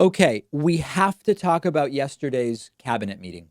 Okay, we have to talk about yesterday's cabinet meeting.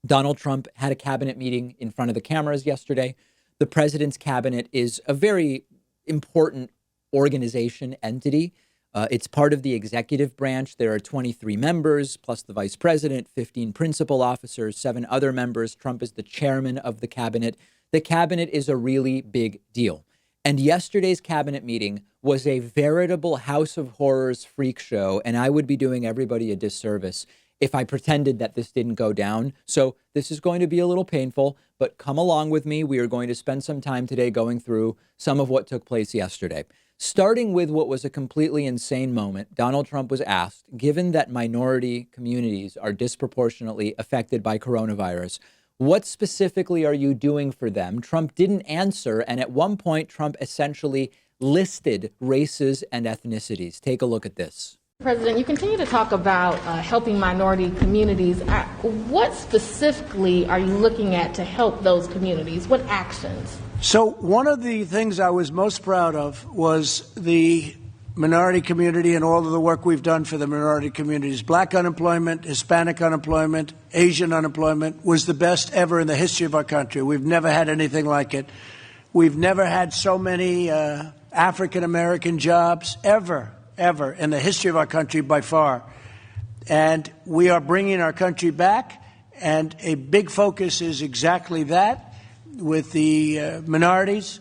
Donald Trump had a cabinet meeting in front of the cameras yesterday. The president's cabinet is a very important organization, entity. It's part of the executive branch. There are 23 members, plus the vice president, 15 principal officers, 7 other members. Trump is the chairman of the cabinet. The cabinet is a really big deal. And yesterday's cabinet meeting was a veritable House of Horrors freak show. And I would be doing everybody a disservice if I pretended that this didn't go down. So this is going to be a little painful, but come along with me. We are going to spend some time today going through some of what took place yesterday. Starting with what was a completely insane moment, Donald Trump was asked, given that minority communities are disproportionately affected by coronavirus, what specifically are you doing for them? Trump didn't answer. And at one point, Trump essentially listed races and ethnicities. Take a look at this. President, you continue to talk about helping minority communities. What specifically are you looking at to help those communities? What actions? So one of the things I was most proud of was the minority community and all of the work we've done for the minority communities. Black unemployment, Hispanic unemployment, Asian unemployment was the best ever in the history of our country. We've never had anything like it. We've never had so many African-American jobs ever in the history of our country by far. And we are bringing our country back, and a big focus is exactly that with the minorities.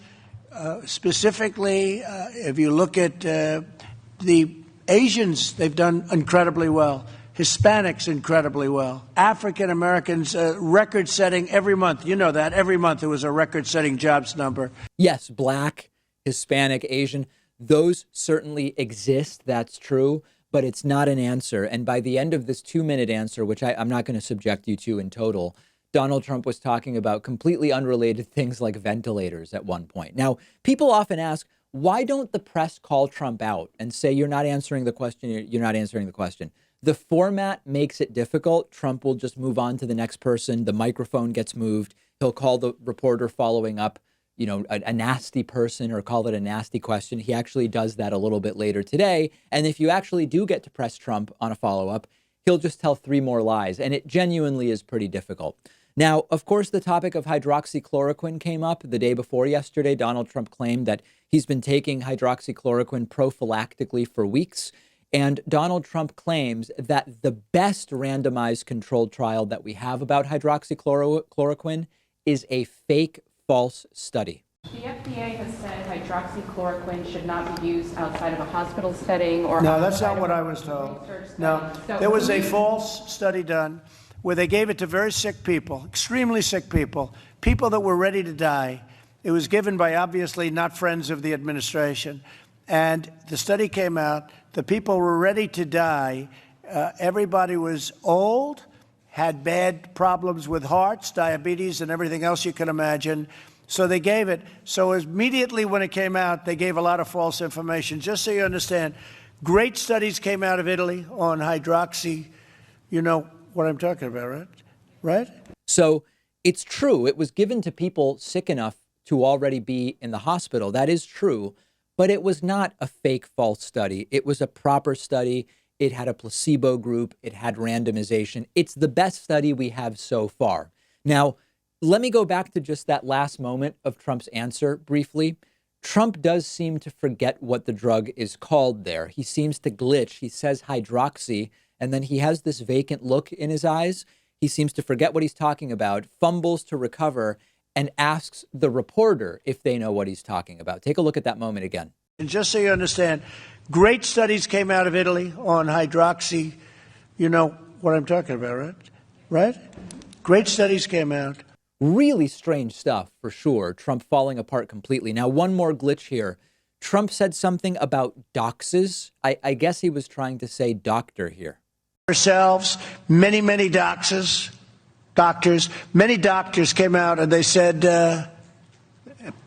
Specifically, if you look at the Asians, they've done incredibly well. Hispanics, incredibly well. African Americans, record-setting every month. You know that. Every month there was a record-setting jobs number. Yes, Black, Hispanic, Asian, those certainly exist. That's true, but it's not an answer. And by the end of this 2-minute answer, which I'm not going to subject you to in total, Donald Trump was talking about completely unrelated things like ventilators at one point. Now, people often ask, why don't the press call Trump out and say, you're not answering the question, you're not answering the question? The format makes it difficult. Trump will just move on to the next person. The microphone gets moved. He'll call the reporter following up, a nasty person or call it a nasty question. He actually does that a little bit later today. And if you actually do get to press Trump on a follow-up, he'll just tell 3 more lies. And it genuinely is pretty difficult. Now, of course, the topic of hydroxychloroquine came up the day before yesterday. Donald Trump claimed that he's been taking hydroxychloroquine prophylactically for weeks. And Donald Trump claims that the best randomized controlled trial that we have about hydroxychloroquine is a fake, false study. The FDA has said hydroxychloroquine should not be used outside of a hospital setting or... No, that's not what I was told. No, there was a false study done where they gave it to very sick people, extremely sick people, people that were ready to die. It was given by obviously not friends of the administration. And the study came out, the people were ready to die. Everybody was old, had bad problems with hearts, diabetes, and everything else you can imagine. So they gave it. So immediately when it came out, they gave a lot of false information. Just so you understand, great studies came out of Italy on hydroxy. You know what I'm talking about, right? Right? So it's true. It was given to people sick enough to already be in the hospital. That is true. But it was not a fake false study. It was a proper study. It had a placebo group. It had randomization. It's the best study we have so far. Now, let me go back to just that last moment of Trump's answer briefly. Trump does seem to forget what the drug is called there. He seems to glitch. He says hydroxy, and then he has this vacant look in his eyes. He seems to forget what he's talking about, fumbles to recover, and asks the reporter if they know what he's talking about. Take a look at that moment again. And just so you understand, great studies came out of Italy on hydroxy. You know what I'm talking about, right? Right? Great studies came out. Really strange stuff, for sure. Trump falling apart completely. Now, one more glitch here. Trump said something about doxes. I guess he was trying to say doctor here. Ourselves, many doctors, many doctors came out and they said,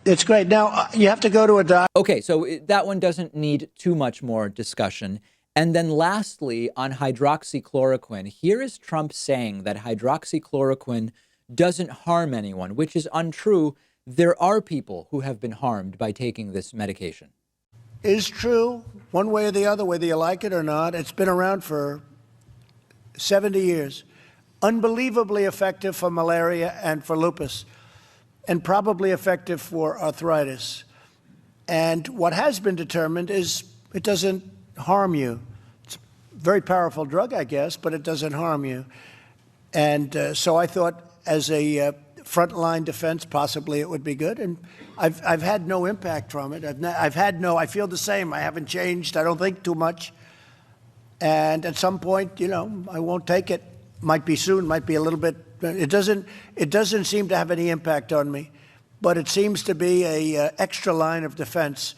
it's great. Now, you have to go to a doctor. Okay, so that one doesn't need too much more discussion. And then lastly, on hydroxychloroquine, here is Trump saying that hydroxychloroquine doesn't harm anyone, which is untrue. There are people who have been harmed by taking this medication. is true, one way or the other, whether you like it or not. It's been around for 70 years. Unbelievably effective for malaria and for lupus, and probably effective for arthritis. And what has been determined is it doesn't harm you. It's a very powerful drug, I guess, but it doesn't harm you. And so I thought as a frontline defense, possibly it would be good. And I've had no impact from it. I feel the same. I haven't changed. I don't think too much. And at some point, I won't take it. Might be soon, might be a little bit. It doesn't seem to have any impact on me, but it seems to be a extra line of defense,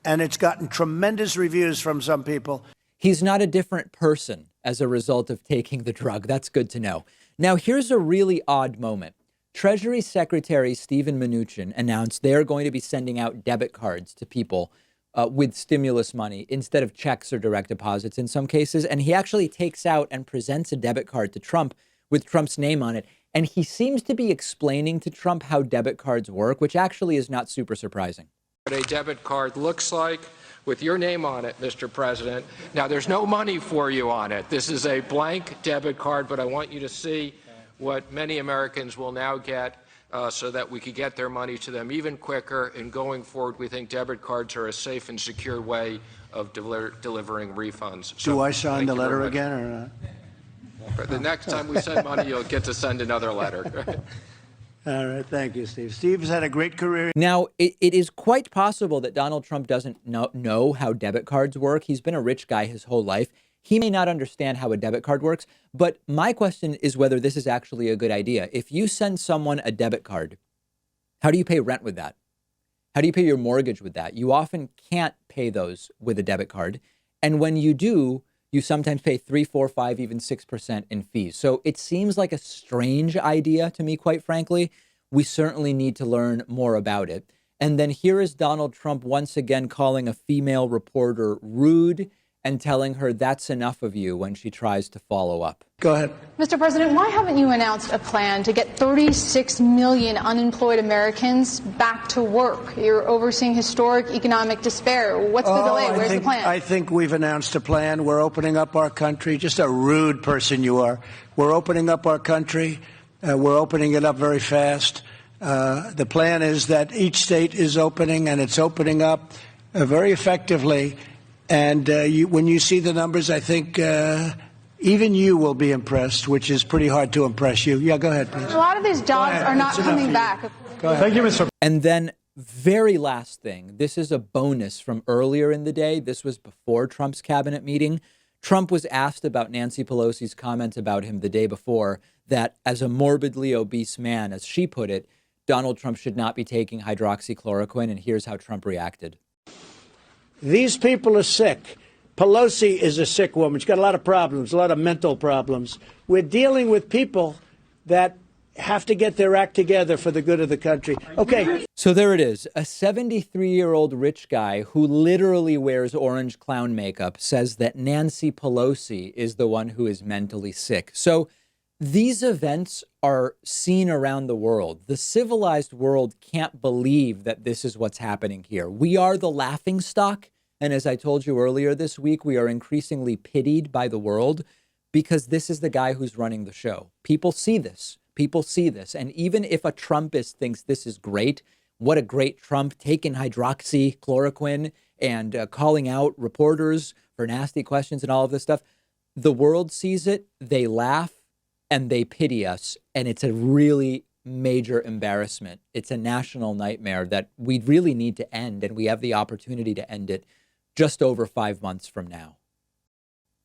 and it's gotten tremendous reviews from some people. He's not a different person as a result of taking the drug. That's good to know. Now, here's a really odd moment. Treasury Secretary Steven Mnuchin announced they're going to be sending out debit cards to people with stimulus money instead of checks or direct deposits in some cases. And he actually takes out and presents a debit card to Trump with Trump's name on it. And he seems to be explaining to Trump how debit cards work, which actually is not super surprising. What a debit card looks like with your name on it, Mr. President. Now, there's no money for you on it. This is a blank debit card, but I want you to see what many Americans will now get so that we could get their money to them even quicker. And going forward, we think debit cards are a safe and secure way of delivering refunds. Do I sign the letter again or not? The next time we send money, you'll get to send another letter. All right. Thank you, Steve. Steve's had a great career. Now, it is quite possible that Donald Trump doesn't know how debit cards work. He's been a rich guy his whole life. He may not understand how a debit card works, but my question is whether this is actually a good idea. If you send someone a debit card, how do you pay rent with that? How do you pay your mortgage with that? You often can't pay those with a debit card. And when you do, you sometimes pay 3, 4, 5, even 6% in fees. So it seems like a strange idea to me, quite frankly. We certainly need to learn more about it. And then here is Donald Trump once again calling a female reporter rude and telling her that's enough of you when she tries to follow up. Go ahead. Mr. President, why haven't you announced a plan to get 36 million unemployed Americans back to work? You're overseeing historic economic despair. What's the delay? Where's the plan? I think we've announced a plan. We're opening up our country. Just a rude person you are. We're opening up our country. We're opening it up very fast. The plan is that each state is opening, and it's opening up very effectively. And when you see the numbers, I think even you will be impressed, which is pretty hard to impress you. Yeah, go ahead, please. A lot of these jobs are not coming back. Go ahead. Thank you, Mr. And then very last thing, this is a bonus from earlier in the day. This was before Trump's cabinet meeting. Trump was asked about Nancy Pelosi's comment about him the day before, that as a morbidly obese man, as she put it, Donald Trump should not be taking hydroxychloroquine. And here's how Trump reacted. These people are sick. Pelosi is a sick woman. She's got a lot of problems, a lot of mental problems. We're dealing with people that have to get their act together for the good of the country. Okay. So there it is. A 73-year-old rich guy who literally wears orange clown makeup says that Nancy Pelosi is the one who is mentally sick. So these events are seen around the world. The civilized world can't believe that this is what's happening here. We are the laughingstock. And as I told you earlier this week, we are increasingly pitied by the world because this is the guy who's running the show. People see this. People see this. And even if a Trumpist thinks this is great, what a great Trump taking hydroxychloroquine and calling out reporters for nasty questions and all of this stuff, the world sees it, they laugh, and they pity us. And it's a really major embarrassment. It's a national nightmare that we really need to end. And we have the opportunity to end it just over 5 months from now.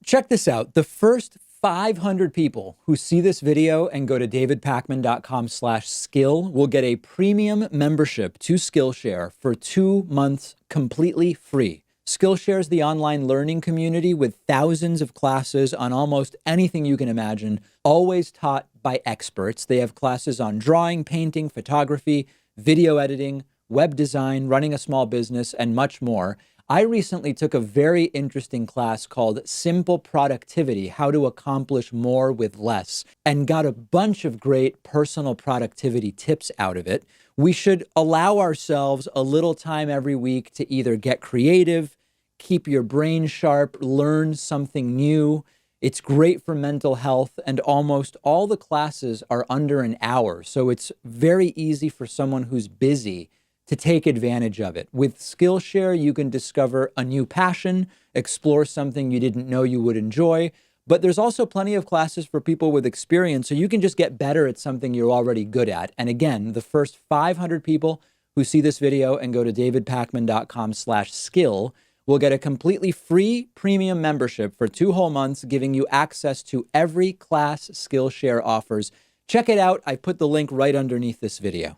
Check this out. The first 500 people who see this video and go to davidpakman.com/skill will get a premium membership to Skillshare for 2 months completely free. Skillshare is the online learning community with thousands of classes on almost anything you can imagine, always taught by experts. They have classes on drawing, painting, photography, video editing, web design, running a small business, and much more. I recently took a very interesting class called Simple Productivity, How to Accomplish More with Less, and got a bunch of great personal productivity tips out of it. We should allow ourselves a little time every week to either get creative, keep your brain sharp, learn something new. It's great for mental health, and almost all the classes are under an hour. So it's very easy for someone who's busy to take advantage of it. With Skillshare, you can discover a new passion, explore something you didn't know you would enjoy. But there's also plenty of classes for people with experience, so you can just get better at something you're already good at. And again, the first 500 people who see this video and go to davidpakman.com/skill will get a completely free premium membership for 2 whole months, giving you access to every class Skillshare offers. Check it out. I put the link right underneath this video.